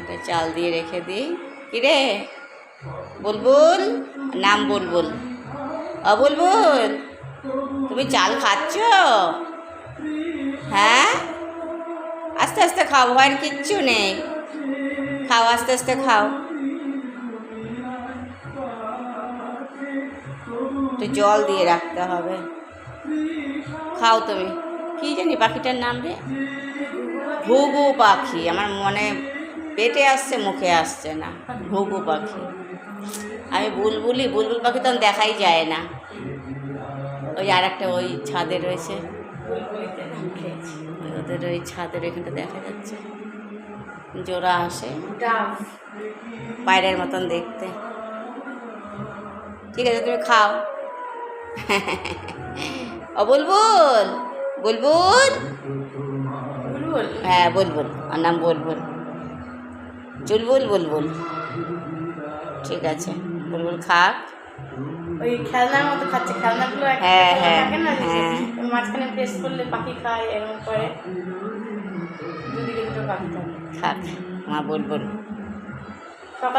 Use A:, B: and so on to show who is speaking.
A: এটা চাল দিয়ে রেখে দিই। কিরে বুলবুল, নাম বুলবুল। বুলবুল, তুমি চাল খাচ্ছ? হ্যাঁ, আস্তে আস্তে খাও, ভয়ের কিচ্ছু নেই। খাও, আস্তে আস্তে খাও। একটু জল দিয়ে রাখতে হবে। খাও তুমি। কী জানি পাখিটার নাম রে? ঘুঘু পাখি। আমার মনে পেটে আসছে, মুখে আসছে না। ঘুঘু পাখি। আমি বুলবুল পাখি তো দেখাই যায় না। ওই আর একটা ওই ছাদে রয়েছে, ওদের ওই ছাদের এখানটা দেখা যাচ্ছে, জোড়া আসে, পায়রের মতন দেখতে। ঠিক আছে, তুমি খাও। বুলবুল, বুলবুল, হ্যাঁ বুলবুল, আর নাম বুলবুল। চুলবুল বুলবুল। ঠিক আছে, বুলবুল খাক।
B: ওই খেলনার মতো খাচ্ছে, খেলনাগুলো
A: হ্যাঁ হ্যাঁ
B: হ্যাঁ, মাঝখানে প্রেস করলে পাখি খায়, এরকম করে দুদিকে দুটো পাখি থাকে।
A: খাক আমার বুলবুল।